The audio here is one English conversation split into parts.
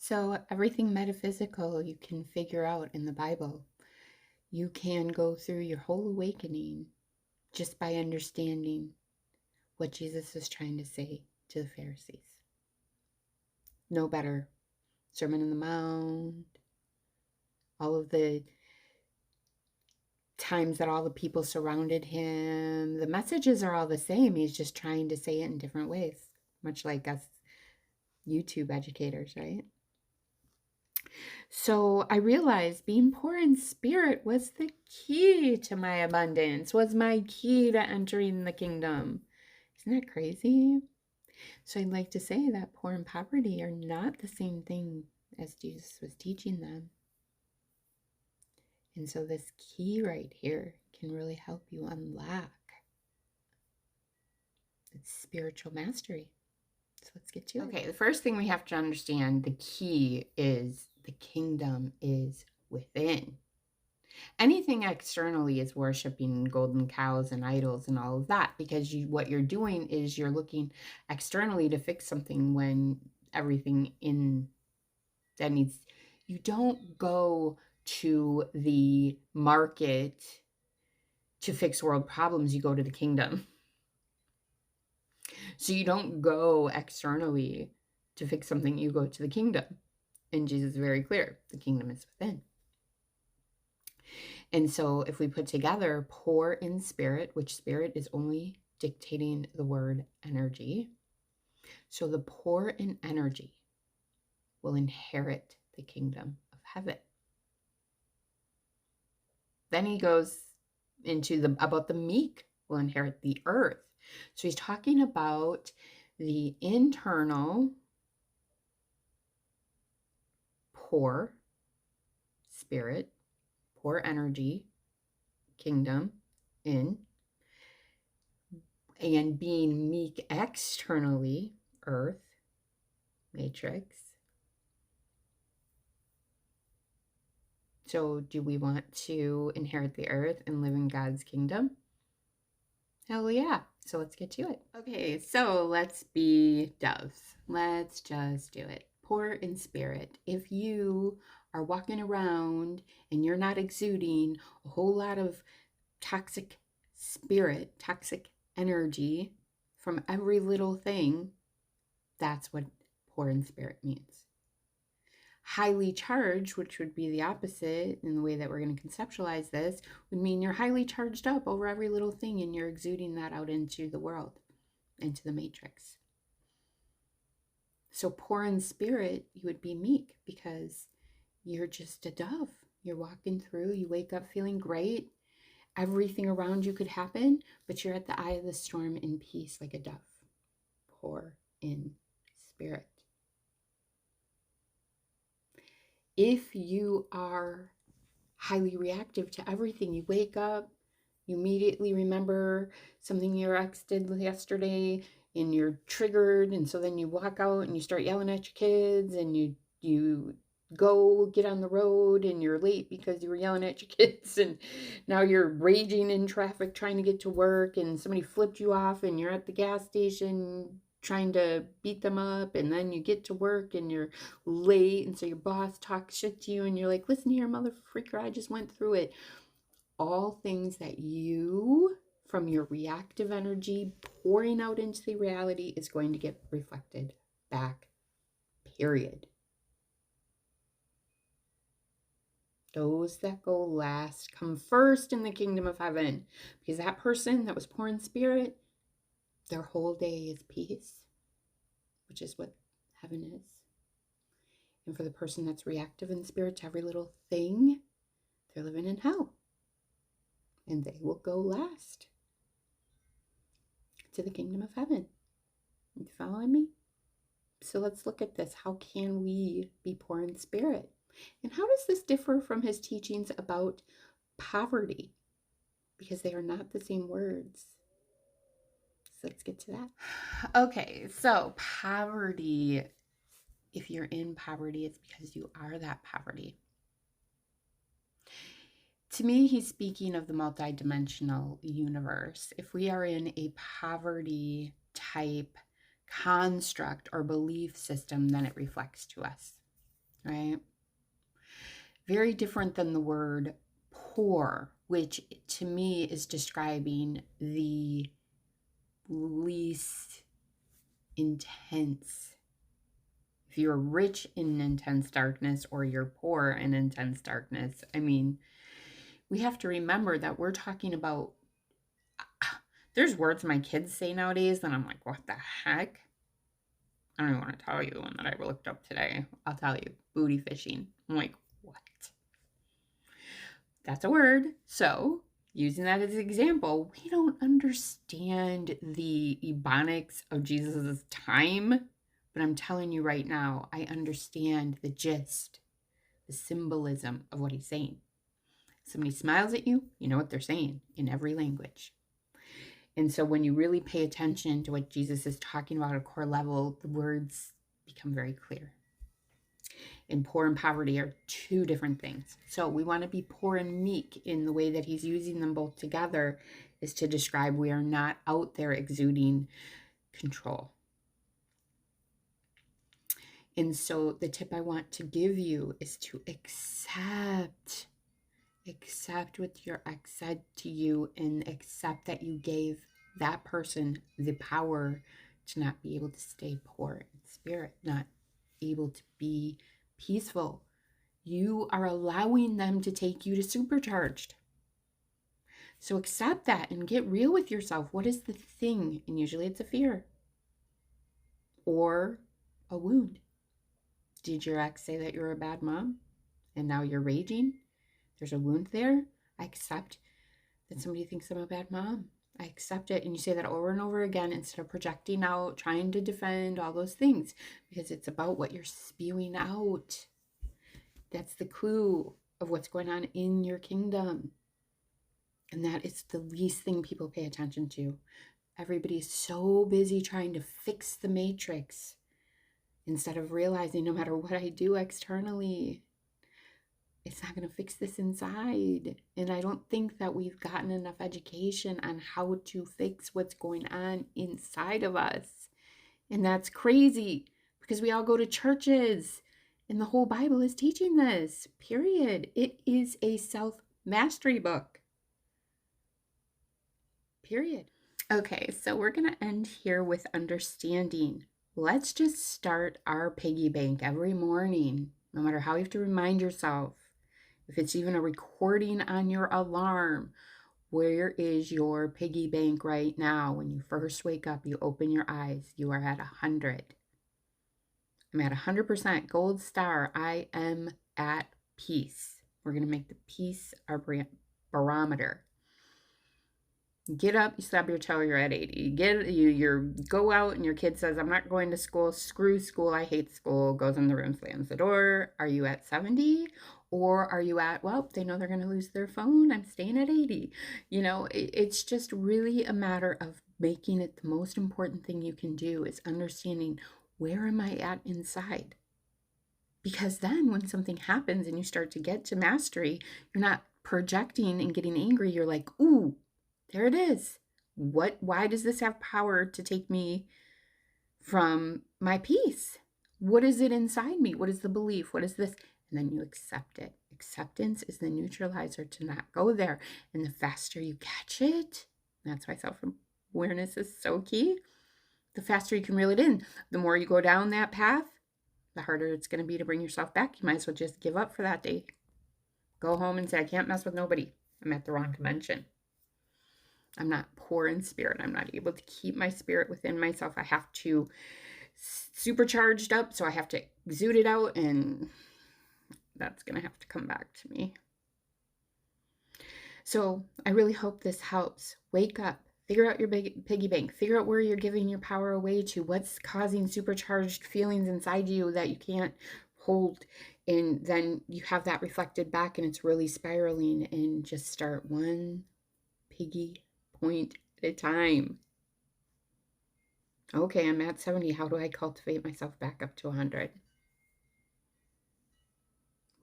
So, everything metaphysical you can figure out in the Bible. You can go through your whole awakening just by understanding what Jesus is trying to say to the Pharisees. No better. Sermon on the Mount, all of the times that all the people surrounded him, the messages are all the same. He's just trying to say it in different ways, much like us YouTube educators, right? So I realized being poor in spirit was the key to my abundance, was my key to entering the kingdom. Isn't that crazy? So I'd like to say that poor and poverty are not the same thing as Jesus was teaching them. And so this key right here can really help you unlock spiritual mastery. So let's get to it. Okay, the first thing we have to understand, the key is the kingdom is within. Anything externally is worshiping golden cows and idols and all of that, because what you're doing is you're looking externally to fix something when everything in that needs. You don't go to the market to fix world problems, you go to the kingdom. So you don't go externally to fix something, you go to the kingdom. And Jesus is very clear, the kingdom is within. And so if we put together poor in spirit, which spirit is only dictating the word energy. So the poor in energy will inherit the kingdom of heaven. Then he goes into about the meek will inherit the earth. So he's talking about the internal poor spirit, poor energy, kingdom in, and being meek externally, earth, matrix. So do we want to inherit the earth and live in God's kingdom? Hell yeah. So let's get to it. Okay, so let's be doves. Let's just do it. Poor in spirit. If you are walking around and you're not exuding a whole lot of toxic spirit, toxic energy from every little thing, that's what poor in spirit means. Highly charged, which would be the opposite in the way that we're going to conceptualize this, would mean you're highly charged up over every little thing and you're exuding that out into the world, into the matrix. So poor in spirit, you would be meek because you're just a dove. You're walking through, you wake up feeling great. Everything around you could happen, but you're at the eye of the storm in peace like a dove. Poor in spirit. If you are highly reactive to everything, you wake up, you immediately remember something your ex did yesterday, and you're triggered, and so then you walk out and you start yelling at your kids, and you go get on the road and you're late because you were yelling at your kids, and now you're raging in traffic trying to get to work, and somebody flipped you off and you're at the gas station trying to beat them up, and then you get to work and you're late, and so your boss talks shit to you and you're like, listen here, mother freaker, I just went through it. All things that you, from your reactive energy pouring out into the reality, is going to get reflected back, period. Those that go last come first in the kingdom of heaven, because that person that was poor in spirit, their whole day is peace, which is what heaven is. And for the person that's reactive in spirit to every little thing, they're living in hell. And they will go last to the kingdom of heaven. You following me? So let's look at this. How can we be poor in spirit? And how does this differ from his teachings about poverty? Because they are not the same words. So let's get to that. Okay, so poverty, if you're in poverty, it's because you are that poverty. To me, he's speaking of the multidimensional universe. If we are in a poverty type construct or belief system, then it reflects to us. right? Very different than the word poor, which to me is describing the least intense. If you're rich in intense darkness or you're poor in intense darkness, I mean, we have to remember that we're talking about, there's words my kids say nowadays that I'm like, what the heck? I don't even want to tell you the one that I looked up today. I'll tell you, booty fishing. I'm like, what? That's a word. So, using that as an example, we don't understand the ebonics of Jesus' time, but I'm telling you right now, I understand the gist, the symbolism of what he's saying. Somebody smiles at you, you know what they're saying in every language. And so when you really pay attention to what Jesus is talking about at a core level, the words become very clear. And poor and poverty are two different things. So we want to be poor and meek in the way that he's using them both together is to describe we are not out there exuding control. And so the tip I want to give you is to accept what your ex said to you and accept that you gave that person the power to not be able to stay poor in spirit, not able to be peaceful. You are allowing them to take you to supercharged. So accept that and get real with yourself. What is the thing? And usually it's a fear or a wound. Did your ex say that you're a bad mom and now you're raging? There's a wound there. I accept that somebody thinks I'm a bad mom. I accept it. And you say that over and over again instead of projecting out, trying to defend all those things, because it's about what you're spewing out. That's the clue of what's going on in your kingdom. And that is the least thing people pay attention to. Everybody's so busy trying to fix the matrix instead of realizing no matter what I do externally, it's not going to fix this inside. And I don't think that we've gotten enough education on how to fix what's going on inside of us. And that's crazy because we all go to churches and the whole Bible is teaching this, period. It is a self-mastery book, period. Okay, so we're going to end here with understanding. Let's just start our piggy bank every morning, no matter how you have to remind yourself. If it's even a recording on your alarm, where is your piggy bank right now? When you first wake up, you open your eyes, you are at 100. I'm at 100%, gold star. I am at peace. We're going to make the peace our barometer. Get up, you stub your toe, you're at 80. You go out and your kid says, I'm not going to school. Screw school. I hate school. Goes in the room, slams the door. Are you at 70? Or are you at, well, they know they're going to lose their phone. I'm staying at 80. You know, it's just really a matter of making it the most important thing you can do is understanding where am I at inside? Because then when something happens and you start to get to mastery, you're not projecting and getting angry. You're like, ooh, there it is. Why does this have power to take me from my peace? What is it inside me? What is the belief? What is this? And then you accept it. Acceptance is the neutralizer to not go there. And the faster you catch it, that's why self-awareness is so key. The faster you can reel it in. The more you go down that path, the harder it's going to be to bring yourself back. You might as well just give up for that day. Go home and say, I can't mess with nobody. I'm at the wrong dimension. I'm not poor in spirit. I'm not able to keep my spirit within myself. I have to supercharged up, so I have to exude it out, and that's going to have to come back to me. So I really hope this helps. Wake up. Figure out your piggy bank. Figure out where you're giving your power away to. What's causing supercharged feelings inside you that you can't hold. And then you have that reflected back and it's really spiraling. And just start one piggy point at a time. Okay, I'm at 70. How do I cultivate myself back up to 100?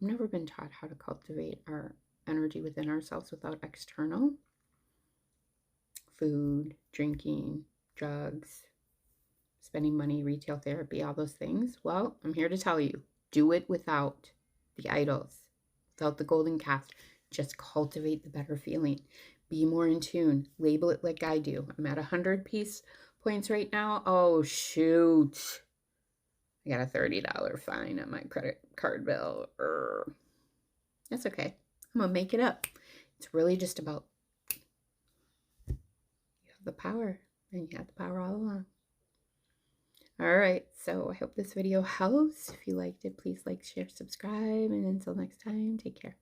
I've never been taught how to cultivate our energy within ourselves without external. Food, drinking, drugs, spending money, retail therapy, all those things. Well, I'm here to tell you, Do it without the idols, without the golden calf. Just cultivate the better feeling. Be more in tune. Label it like I do. I'm at 100 peace points right now. Oh, shoot. I got a $30 fine on my credit card bill. That's okay. I'm going to make it up. It's really just about you have the power, and you had the power all along. All right, so I hope this video helps. If you liked it, please like, share, subscribe, and until next time, take care.